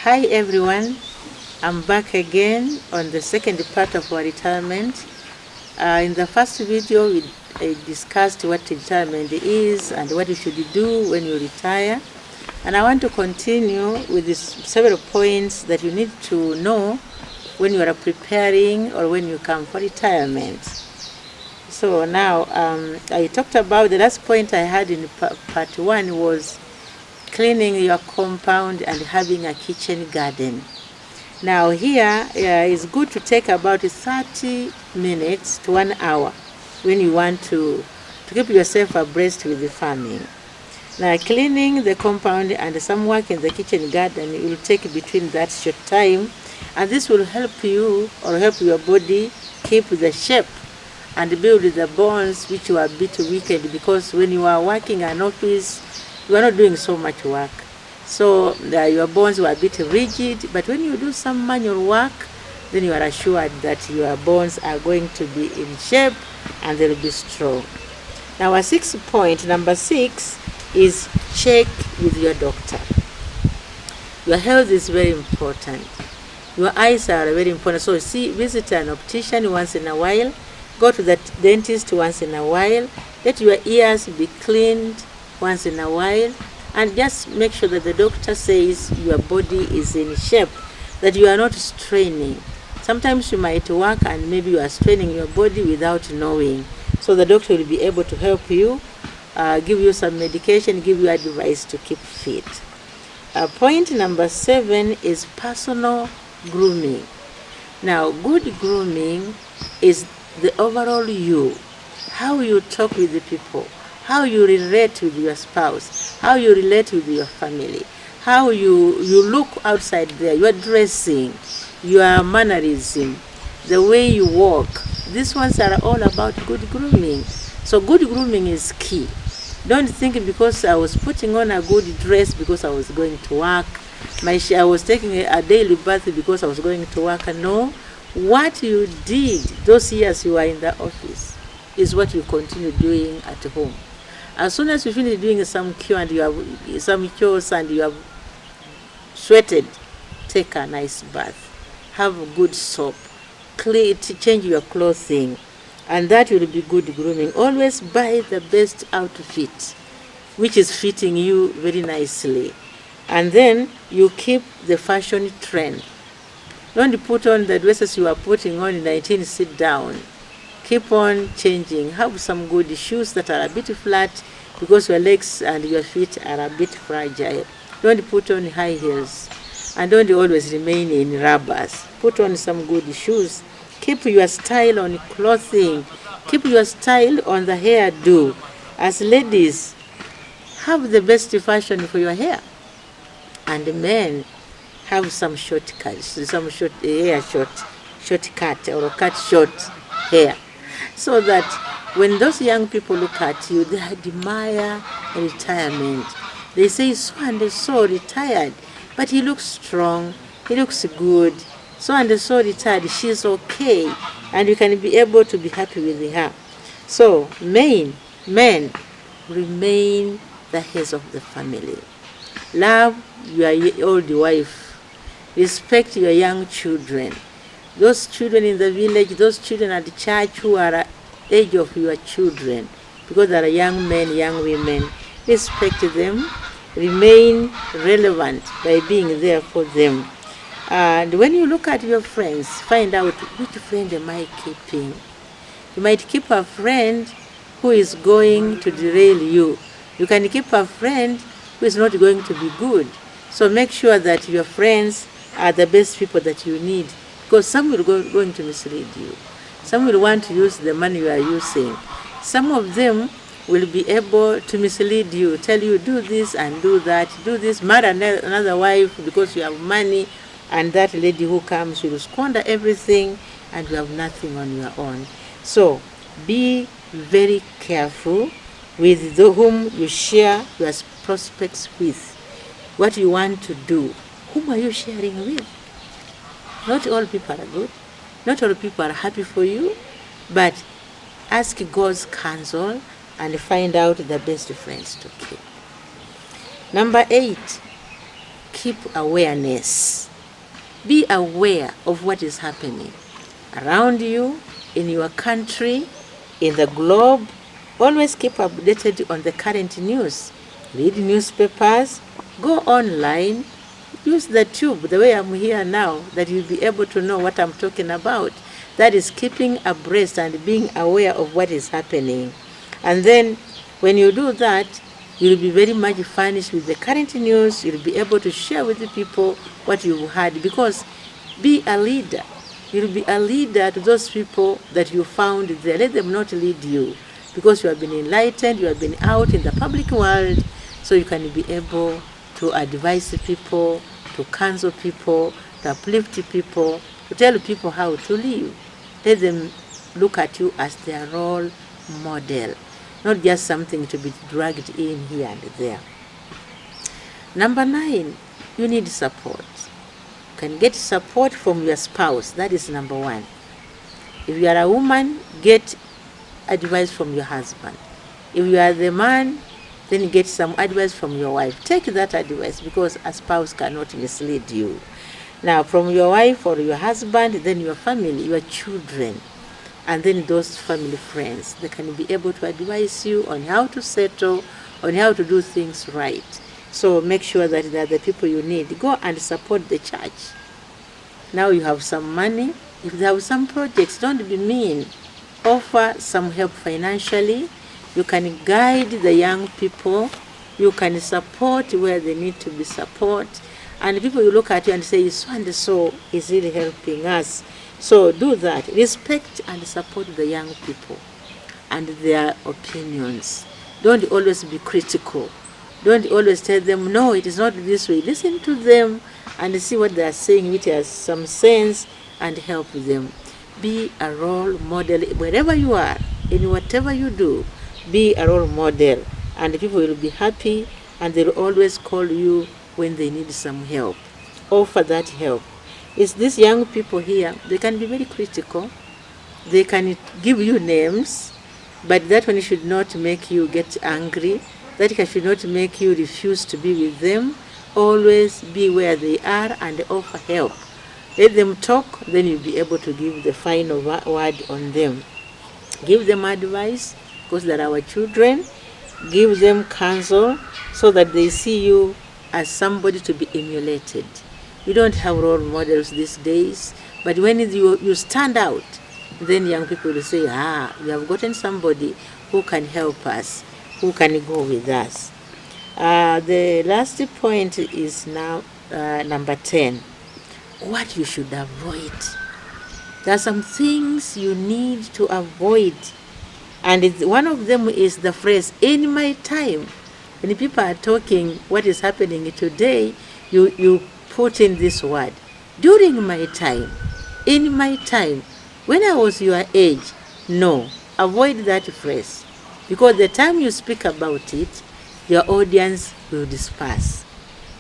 Hi everyone, I'm back again on the second part of our retirement. In the first video we discussed what retirement is and what you should do when you retire. And I want to continue with these several points that you need to know when you are preparing or when you come for retirement. So now I talked about the last point I had in part 1 was cleaning your compound and having a kitchen garden. Now here it's good to take about 30 minutes to 1 hour when you want to keep yourself abreast with the farming. Now cleaning the compound and some work in the kitchen garden will take between that short time, and this will help you or help your body keep the shape and build the bones which were a bit weakened, because when you are working an office you are not doing so much work, so your bones were a bit rigid. But when you do some manual work, then you are assured that your bones are going to be in shape and they'll be strong. Now our sixth point, number 6, is check with your doctor. Your health is very important. Your eyes are very important. So visit an optician once in a while. Go to the dentist once in a while. Let your ears be cleaned once in a while, and just make sure that the doctor says your body is in shape, that you are not straining. Sometimes you might work and maybe you are straining your body without knowing. So the doctor will be able to help you, give you some medication, give you advice to keep fit. Point number 7 is personal grooming. Now, good grooming is the overall you, how you talk with the people, how you relate with your spouse, how you relate with your family, how you look outside there, your dressing, your mannerism, the way you walk. These ones are all about good grooming. So good grooming is key. Don't think because I was putting on a good dress because I was going to work, I was taking a daily bath because I was going to work. No, what you did those years you were in the office is what you continue doing at home. As soon as you finish doing some cure and you have some cures and you have sweated, take a nice bath, have a good soap, change your clothing, and that will be good grooming. Always buy the best outfit which is fitting you very nicely, and then you keep the fashion trend. Don't put on the dresses you are putting on in 19, sit down. Keep on changing. Have some good shoes that are a bit flat because your legs and your feet are a bit fragile. Don't put on high heels, and don't always remain in rubbers. Put on some good shoes. Keep your style on clothing. Keep your style on the hairdo. As ladies, have the best fashion for your hair. And men, have some shortcut or cut short hair, so that when those young people look at you, they admire retirement. They say, so and so retired, but he looks strong, he looks good. So and so retired, she's okay, and you can be able to be happy with her. So men, remain the heads of the family. Love your old wife. Respect your young children. Those children in the village, those children at the church who are at the age of your children, because they are young men, young women, respect them, remain relevant by being there for them. And when you look at your friends, find out which friend am I keeping. You might keep a friend who is going to derail you. You can keep a friend who is not going to be good. So make sure that your friends are the best people that you need, because some will going to mislead you. Some will want to use the money you are using. Some of them will be able to mislead you, tell you do this and do that, do this, marry another wife because you have money, and that lady who comes will squander everything and you have nothing on your own. So be very careful with whom you share your prospects with, what you want to do. Whom are you sharing with? Not all people are good. Not all people are happy for you, but ask God's counsel and find out the best friends to keep. Number 8, keep awareness. Be aware of what is happening around you, in your country, in the globe. Always keep updated on the current news. Read newspapers, go online, use the tube the way I'm here now, that you'll be able to know what I'm talking about. That is keeping abreast and being aware of what is happening. And then when you do that, you'll be very much furnished with the current news. You'll be able to share with the people what you've heard, because be a leader. You'll be a leader to those people that you found there. Let them not lead you, because you have been enlightened, you have been out in the public world, so you can be able to advise people, to counsel people, to uplift people, to tell people how to live. Let them look at you as their role model, not just something to be dragged in here and there. Number 9, you need support. You can get support from your spouse. That is number 1. If you are a woman, get advice from your husband. If you are the man, then get some advice from your wife. Take that advice, because a spouse cannot mislead you. Now, from your wife or your husband, then your family, your children, and then those family friends. They can be able to advise you on how to settle, on how to do things right. So make sure that they are the people you need. Go and support the church. Now you have some money. If they have some projects, don't be mean. Offer some help financially. You can guide the young people. You can support where they need to be support. And people will look at you and say, so and so is really helping us. So do that. Respect and support the young people and their opinions. Don't always be critical. Don't always tell them, no, it is not this way. Listen to them and see what they are saying, which has some sense, and help them. Be a role model wherever you are, in whatever you do. Be a role model, and people will be happy, and they'll always call you when they need some help. Offer that help. It's these young people here, they can be very critical. They can give you names, but that one should not make you get angry. That should not make you refuse to be with them. Always be where they are and offer help. Let them talk, then you'll be able to give the final word on them. Give them advice, because they're our children. Give them counsel, so that they see you as somebody to be emulated. We don't have role models these days, but when you stand out, then young people will say, we have gotten somebody who can help us, who can go with us. The last point is now number 10. What you should avoid. There are some things you need to avoid, and one of them is the phrase, in my time. When people are talking what is happening today, you put in this word, during my time, in my time, when I was your age. No, avoid that phrase, because the time you speak about it, your audience will disperse.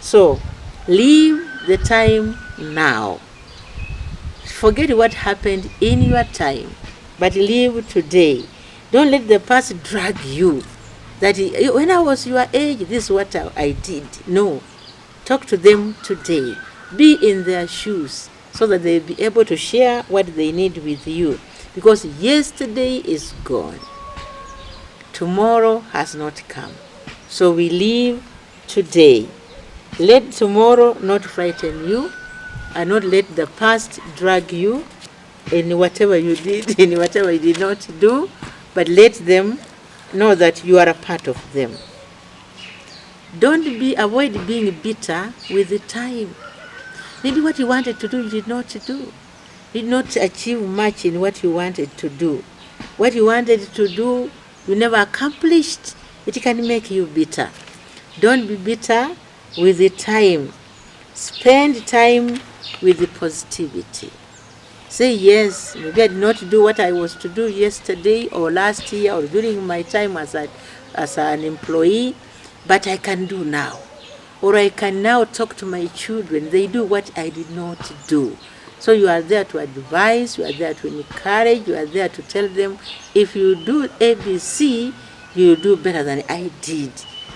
So leave the time now. Forget what happened in your time, but live today. Don't let the past drag you. That when I was your age, this is what I did. No. Talk to them today. Be in their shoes, so that they'll be able to share what they need with you. Because yesterday is gone. Tomorrow has not come. So we live today. Let tomorrow not frighten you, and not let the past drag you in whatever you did, in whatever you did not do, but let them know that you are a part of them. Avoid being bitter with the time. Maybe what you wanted to do, you did not do. You did not achieve much in what you wanted to do. What you wanted to do, you never accomplished. It can make you bitter. Don't be bitter with the time. Spend time with the positivity. Say, yes, maybe I did not do what I was to do yesterday or last year or during my time as an employee, but I can do now. Or I can now talk to my children. They do what I did not do. So you are there to advise, you are there to encourage, you are there to tell them, if you do ABC, you will do better than I did.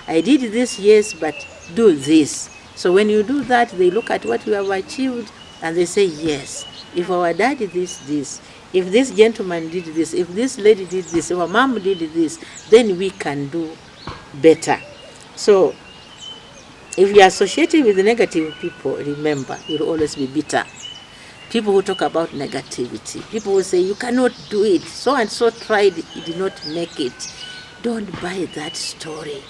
I did this, yes, but do this. So when you do that, they look at what you have achieved and they say, yes, if our dad did this, if this gentleman did this, if this lady did this, if our mom did this, then we can do better. So if you are associated with negative people, remember, you'll always be bitter. People who talk about negativity, people who say, you cannot do it, so and so tried, it did not make it. Don't buy that story.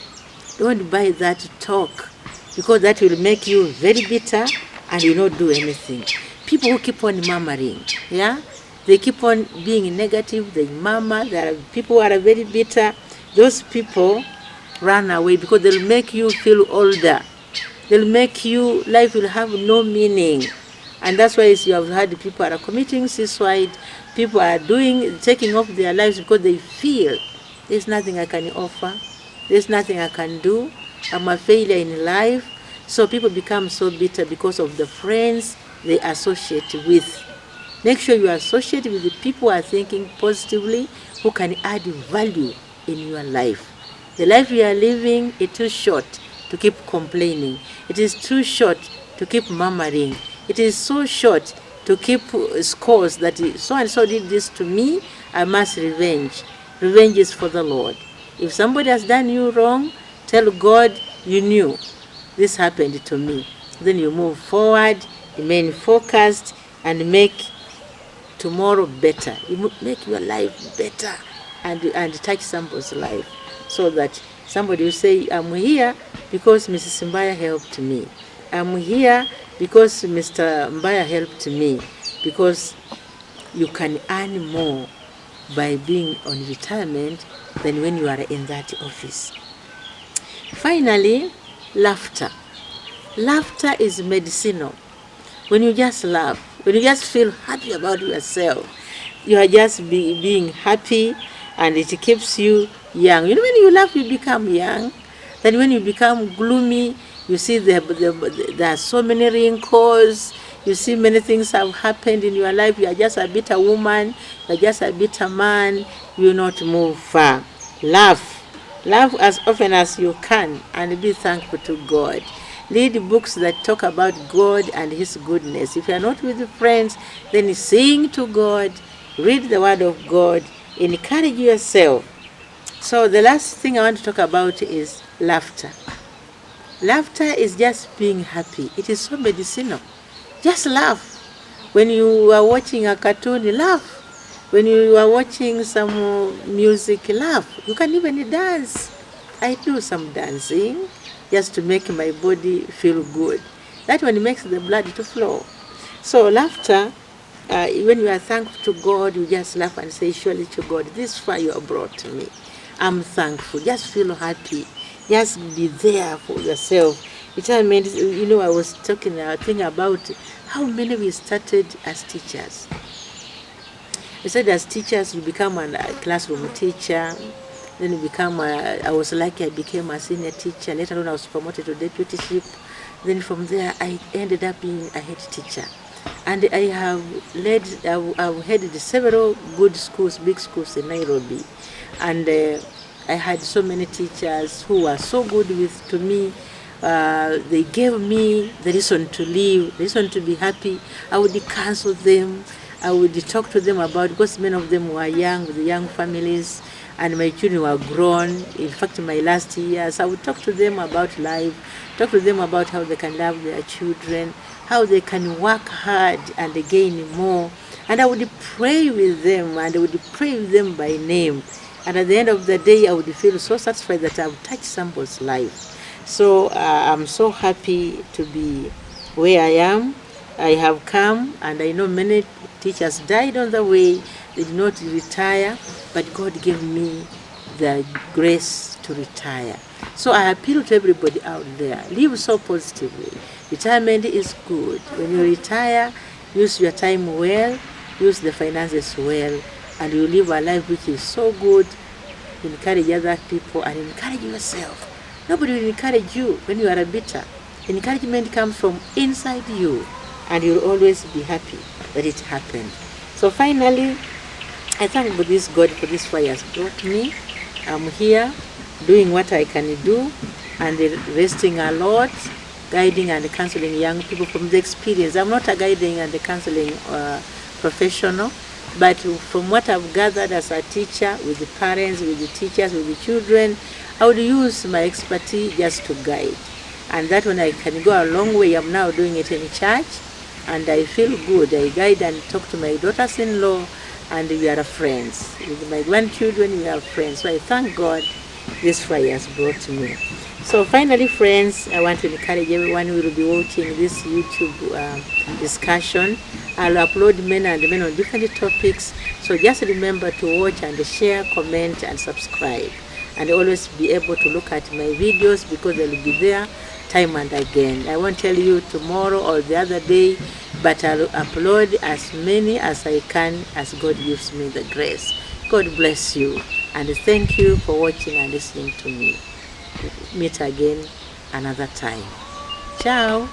Don't buy that talk, because that will make you very bitter and you not do anything. People who keep on murmuring, yeah, they keep on being negative, they murmur, there are people who are very bitter. Those people run away because they'll make you feel older. They'll make you, life will have no meaning. And that's why you have heard people are committing suicide, people are taking off their lives because they feel there's nothing I can offer, there's nothing I can do, I'm a failure in life. So people become so bitter because of the friends they associate with. Make sure you associate with the people who are thinking positively, who can add value in your life. The life you are living is too short to keep complaining. It is too short to keep murmuring. It is so short to keep scores that so and so did this to me, I must revenge. Revenge is for the Lord. If somebody has done you wrong, tell God, you knew this happened to me. Then you move forward, remain focused, and make tomorrow better. You make your life better and touch somebody's life, so that somebody will say, I'm here because Mrs. Mbaya helped me. I'm here because Mr. Mbaya helped me. Because you can earn more by being on retirement than when you are in that office. Finally, laughter. Laughter is medicinal. When you just laugh, when you just feel happy about yourself, you are just being happy, and it keeps you young. You know, when you laugh, you become young. Then when you become gloomy, you see there are so many wrinkles. You see many things have happened in your life. You are just a bitter woman. You are just a bitter man. You will not move far. Laugh. Laugh as often as you can and be thankful to God. Read books that talk about God and His goodness. If you are not with friends, then sing to God. Read the Word of God. Encourage yourself. So the last thing I want to talk about is laughter. Laughter is just being happy. It is so medicinal. Just laugh. When you are watching a cartoon, laugh. When you are watching some music, laugh. You can even dance. I do some dancing just to make my body feel good. That one makes the blood to flow. So laughter, when you are thankful to God, you just laugh and say, surely to God, this far you have brought me. I'm thankful. Just feel happy. Just be there for yourself. Retirement, you know, I was thinking about how many we started as teachers. We started as teachers, we become a classroom teacher. Then we become, I was lucky, I became a senior teacher. Later on, I was promoted to deputyship. Then from there, I ended up being a head teacher. And I have I've headed several good schools, big schools in Nairobi. And I had so many teachers who were so good to me. They gave me the reason to live, the reason to be happy. I would counsel them. I would talk to them about, because many of them were young, with young families, and my children were grown. In fact, in my last years, I would talk to them about life, talk to them about how they can love their children, how they can work hard and gain more. And I would pray with them, and I would pray with them by name. And at the end of the day, I would feel so satisfied that I've touched somebody's life. So I'm so happy to be where I am. I have come, and I know many teachers died on the way. They did not retire, but God gave me the grace to retire. So I appeal to everybody out there, live so positively. Retirement is good. When you retire, use your time well, use the finances well, and you live a life which is so good. Encourage other people and encourage yourself. Nobody will encourage you when you are a bitter. Encouragement comes from inside you, and you'll always be happy that it happened. So finally, I thank this God for this fire has brought me. I'm here doing what I can do and resting a lot guiding and counseling young people from the experience. I'm not a guiding and counseling professional, but from what I've gathered as a teacher with the parents, with the teachers, with the children, I would use my expertise just to guide. And that one I can go a long way. I'm now doing it in church, and I feel good. I guide and talk to my daughters-in-law, and we are friends. With my grandchildren, we are friends. So I thank God this fire has brought me. So finally, friends, I want to encourage everyone who will be watching this YouTube discussion. I'll upload men and men on different topics. So just remember to watch and share, comment, and subscribe. And always be able to look at my videos because they'll be there time and again. I won't tell you tomorrow or the other day, but I'll upload as many as I can as God gives me the grace. God bless you, and thank you for watching and listening to me. Meet again another time. Ciao.